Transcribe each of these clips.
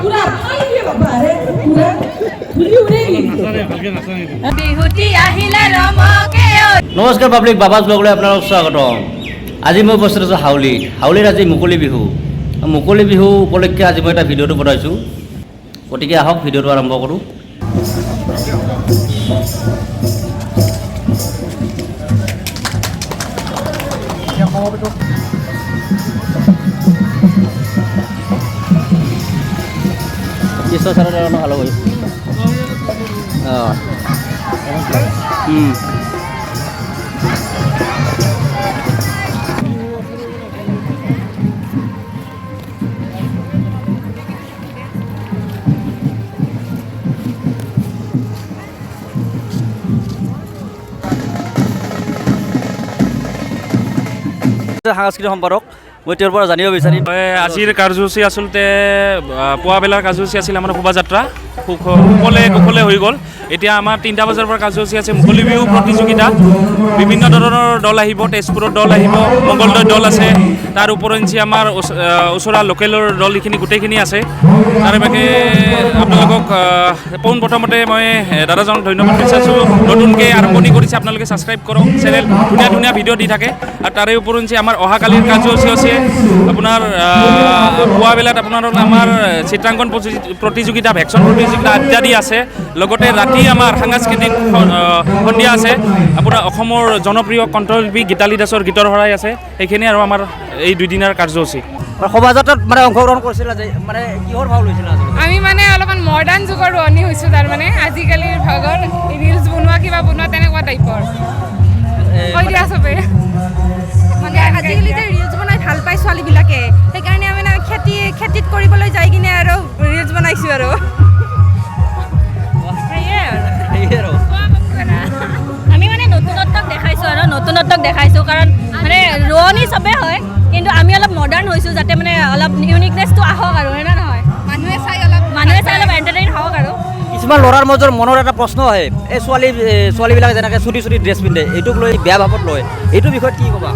पूरा भाई भी बाबा रे पूरा फुली उड़ेगी बिहुती আহিলে রমকে নমস্কাৰ পাব্লিক বাবাজ ব্লগলৈ আপোনালোক স্বাগতম। আজি মই উপস্থিত আছোঁ হাউলিত আজি মুকলি বিহু উপলক্ষে আজি মই এটা ভিডিঅ'টো বনাইছোঁ। গতিকে আহক ভিডিঅ'টো আৰম্ভ কৰোঁ। কৃষ্ণ চাৰৰ ভাল হয়। সাংস্কৃতিক সম্পাদক মই তেওঁৰ পৰা জানিব বিচাৰিম। আজিৰ কাৰ্যসূচী আচলতে পুৱাবেলাৰ কাৰ্যসূচী আছিল আমাৰ শোভাযাত্ৰা কুশলে হৈ গ'ল। এতিয়া আমাৰ 3টা বজাৰ পৰা কাৰ্যসূচী আছে মুকলি বিহু প্ৰতিযোগিতা। বিভিন্ন ধৰণৰ দল আহিব, তেজপুৰৰ দল আহিব, মংগলদৈৰ দল আছে, তাৰ ওপৰঞ্চি আমাৰ ওচৰা লোকেলৰ দল এইখিনি গোটেইখিনি আছে। তাৰে বাকে আপোনালোকক পোনপ্ৰথমতে মই দাদাজনক ধন্যবাদ বিচাৰিছোঁ। নতুনকৈ আৰম্ভণি কৰিছে, আপোনালোকে ছাবস্ক্ৰাইব কৰক চেনেল, ধুনীয়া ভিডিঅ' দি থাকে। আৰু তাৰে ওপৰঞ্চি আমাৰ অহাকালিৰ কাৰ্যসূচী আছে আপোনাৰ পুৱাবেলাত আপোনাৰ আমাৰ চিত্ৰাংকন প্ৰতিযোগিতা, ভেকচন প্ৰতিযোগিতা ইত্যাদি আছে। লগতে ৰাতি আমাৰ সাংস্কৃতিক সন্ধিয়া আছে। আপোনাৰ অসমৰ জনপ্ৰিয় কণ্ঠশিল্পী গীতালি দাসৰ গীতৰ শৰাই আছে। সেইখিনি আৰু আমাৰ এই 2 দিনৰ কাৰ্যসূচী। শোভাযাত্ৰাত মানে অংশগ্ৰহণ কৰিছিল মানে কিহৰ ভাও লৈছিল? আমি মানে অলপমান মডাৰ্ণ যুগৰ ৰোৱনী হৈছোঁ। তাৰমানে আজিকালিৰ ভাগৰ ৰিলছ বনোৱা কিবা বনোৱা তেনেকুৱা টাইপৰ কৈ দিয়া চবে। মানে আজিকালি যে ৰিলছ বনাই ভাল পায় ছোৱালীবিলাকে, সেইকাৰণে আমি খেতিত কৰিবলৈ যাই কিনে আৰু ৰিলছ বনাইছোঁ আৰু আমি মানে নতুনত্বক দেখাইছোঁ কাৰণ মানে ৰোৱনী চবেই হয়, কিন্তু আমি অলপ মডাৰ্ণ হৈছোঁ যাতে মানে অলপ ইউনিকনেছটো আহক আৰু হয় না নহয়, মানুহে চাই অলপ এণ্টাৰটেইন হওক। আৰু কিছুমান ল'ৰাৰ মাজৰ মনৰ এটা প্ৰশ্ন আহে, এই ছোৱালীবিলাকে যেনেকৈ চুটি ড্ৰেছ পিন্ধে, এইটোক লৈ বেয়া ভাৱত লয়, এইটো বিষয়ত কি ক'বা?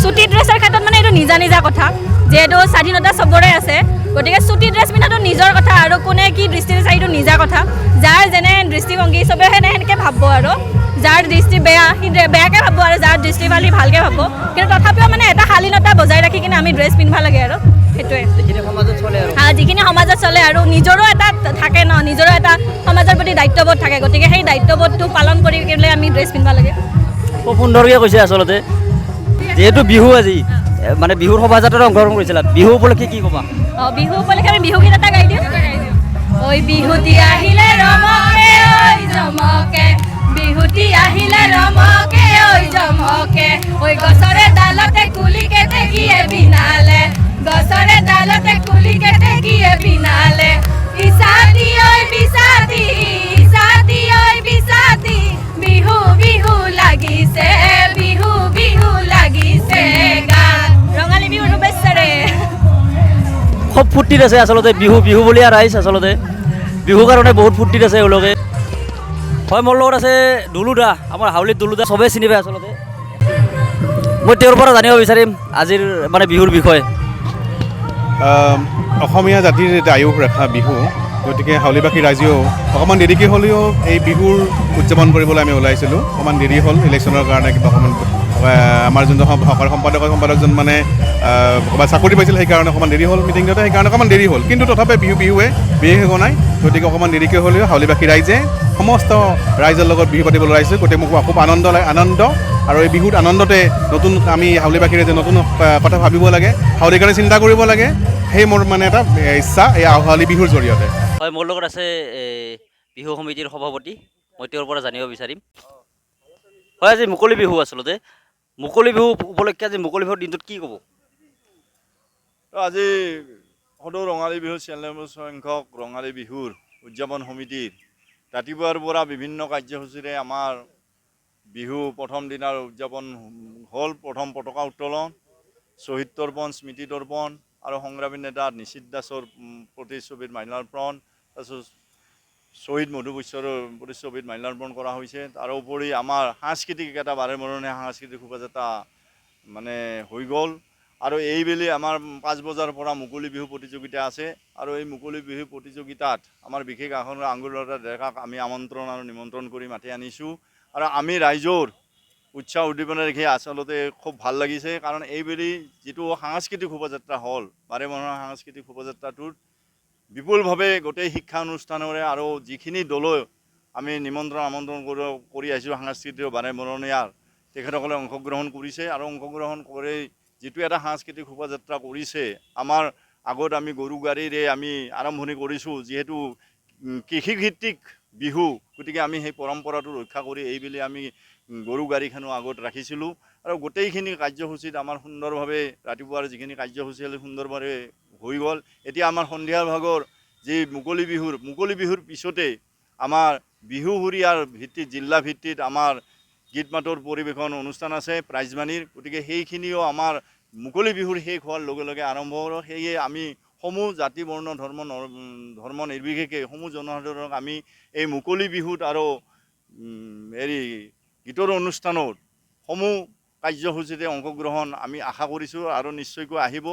চুটি ড্ৰেছৰ ক্ষেত্ৰত মানে এইটো নিজা কথা, যিহেতু স্বাধীনতা চবৰে আছে। গতিকে চুটি ড্ৰেছ পিন্ধাটো নিজৰ কথা, আৰু কোনে কি দৃষ্টিৰে চাই এইটো নিজা কথা। যাৰ যেনে দৃষ্টিভংগী চবে সেনেকৈ ভাবিব, আৰু যাৰ দৃষ্টি বেয়া সি বেয়াকৈ ভাবিব, আৰু যাৰ দৃষ্টি ভাল সি ভালকৈ ভাবিব। কিন্তু তথাপিও মানে এটা শালীনতা বজাই ৰাখি কিনে আমি ড্ৰেছ পিন্ধিব লাগে, আৰু সেইটোৱে যিখিনি সমাজত চলে। আৰু নিজৰো এটা থাকে ন, নিজৰো এটা সমাজৰ প্ৰতি দায়িত্ববোধ থাকে। গতিকে সেই দায়িত্ববোধটো পালন কৰি কিনে আমি ড্ৰেছ পিন্ধিব লাগে। খুব সুন্দৰকৈ কৈছে। আচলতে যিহেতু বিহু আজি মানে বিহুৰ শোভাযাত্ৰাত অংশগ্ৰহণ কৰিছিলা, বিহু উপলক্ষে কি ক'বা? বিহু উপলক্ষে আমি বিহুগীত এটা গাই দিওঁ। ঐ বিহুতি আহিলে ৰমকে ঐ জমকে, বিহুতি আহিলে ৰমকে ঐ জমকে, ঐ গছৰে ডালতে কুলিকে ঠেকিয়ে বিনালে, গছৰে ডালতে কুলিকে ঠেকিয়ে বিনালে, ইছাতি ঐ বিছাতি, ইছাতি ঐ বিছাতি, বিহু বিহু লাগিছে, বিহু বিহু লাগিছে গান। ৰঙালী বিহুৰ শুভেচ্ছাৰে খুব ফূৰ্তিত আছে আচলতে, বিহু বুলি ৰাইজ আচলতে বিহুৰ কাৰণে বহুত ফূৰ্তিত আছে এওঁলোকে। হয়, মোৰ লগত আছে দুলুদা, আমাৰ হাউলিত দুলুদা চবেই চিনি পায় আচলতে। মই তেওঁৰ পৰা জানিব বিচাৰিম আজিৰ মানে বিহুৰ বিষয়ে। অসমীয়া জাতিৰ এটা আয়ুস ৰেখা বিহু, গতিকে হাউলিবাসী ৰাইজেও অকণমান দেৰিকৈ হ'লেও এই বিহুৰ উদযাপন কৰিবলৈ আমি ওলাইছিলোঁ। অকণমান দেৰি হ'ল ইলেকশ্যনৰ কাৰণে, কিবা অকণমান আমাৰ যোনজন সম্পাদকজন মানে ক'ৰবাত চাকৰি পাইছিল, সেইকাৰণে অকণমান দেৰি হ'ল মিটিংটোতে, সেইকাৰণে অকণমান দেৰি হ'ল। কিন্তু তথাপি বিহুৱে বিশেষ একো নাই। গতিকে অকণমান দেৰিকৈ হ'লেও হাউলিবাসী ৰাইজে সমস্ত ৰাইজৰ লগত বিহু পাতিবলৈ ওলাইছোঁ। গতিকে মোক খুব আনন্দ আৰু এই বিহুত আনন্দতে নতুন আমি হাউলিবাসী ৰাইজে নতুন কথা ভাবিব লাগে, হাউলিৰ কাৰণে চিন্তা কৰিব লাগে, সেই মোৰ মানে এটা ইচ্ছা এই হাউলি বিহুৰ জৰিয়তে। হয়, মোৰ লগত আছে বিহু সমিতিৰ সভাপতি, মই তেওঁৰ পৰা জানিব বিচাৰিম। হয়, আজি মুকলি বিহু আচলতে, মুকলি বিহু উপলক্ষে আজি মুকলি বিহুৰ দিনটোত কি ক'ব? আজি সদৌ ৰঙালী বিহু 96 সংখ্যক ৰঙালী বিহুৰ উদযাপন সমিতিৰ ৰাতিপুৱাৰ পৰা বিভিন্ন কাৰ্যসূচীৰে আমাৰ বিহু প্ৰথম দিনাৰ উদযাপন হ'ল। প্ৰথম পতাকা উত্তোলন, শ্বহীদ তৰ্পণ, স্মৃতি তৰ্পণ আৰু সংগ্ৰামী নেতা নিশীথ দাসৰ প্ৰতিচ্ছবিত মাল্যাৰ্পণ, তাৰপিছত শ্বহীদ মধুবৈশ্যৰ প্ৰতিচ্ছবিত মাল্যাৰ্পণ কৰা হৈছে। তাৰোপৰি আমাৰ সাংস্কৃতিক এটা বাৰেমৰণীয়া সাংস্কৃতিক শোভাযাত্ৰা মানে হৈ গ'ল। আৰু এইবেলি আমাৰ 5 বজাৰ পৰা মুকলি বিহু প্ৰতিযোগিতা আছে আৰু এই মুকলি বিহু প্ৰতিযোগিতাত আমাৰ বিশেষ আঙুলতা ডেকাক আমি আমন্ত্ৰণ আৰু নিমন্ত্ৰণ কৰি মাতি আনিছোঁ আৰু আমি ৰাইজৰ উৎসাহ উদ্দীপনা দেখি আচলতে খুব ভাল লাগিছে কাৰণ এইবেলি যিটো সাংস্কৃতিক শোভাযাত্ৰা হ'ল বাৰেমহীয়া সাংস্কৃতিক শোভাযাত্ৰাটোত বিপুলভাৱে গোটেই শিক্ষা অনুষ্ঠানৰে আৰু যিখিনি দললৈ আমি আমন্ত্ৰণ কৰি আহিছোঁ সাংস্কৃতিক বাৰেমহীয়াৰ তেখেতসকলে অংশগ্ৰহণ কৰিছে আৰু অংশগ্ৰহণ কৰি যিটো এটা সাংস্কৃতিক শোভাযাত্ৰা কৰিছে আমাৰ আগত আমি গৰু গাড়ীৰে আমি আৰম্ভণি কৰিছোঁ যিহেতু কৃষিভিত্তিক বিহু গতিকে আমি সেই পৰম্পৰাটো ৰক্ষা কৰি এইবেলি আমি গৰু গাড়ীখনো আগত ৰাখিছিলোঁ আৰু গোটেইখিনি কাৰ্যসূচীত আমাৰ সুন্দৰভাৱে ৰাতিপুৱাৰ যিখিনি কাৰ্যসূচী আছিল সুন্দৰভাৱে হৈ গ'ল এতিয়া আমাৰ সন্ধিয়াৰ ভাগৰ যি মুকলি বিহুৰ পিছতে আমাৰ বিহু হুৰিয়াৰ ভিত্তিত জিলা ভিত্তিত আমাৰ গীত মাতৰ পৰিৱেশন অনুষ্ঠান আছে প্ৰাইজমানিৰ গতিকে সেইখিনিও আমাৰ মুকলি বিহুৰ শেষ হোৱাৰ লগে লগে আৰম্ভ হ'ব সেয়ে আমি সমূহ জাতি বৰ্ণ ধৰ্ম নিৰ্বিশেষে সমূহ জনসাধাৰণক আমি এই মুকলি বিহুত আৰু গীতৰ অনুষ্ঠানত সমূহ কাৰ্যসূচীতে অংশগ্ৰহণ আমি আশা কৰিছোঁ আৰু নিশ্চয়কৈ আহিব।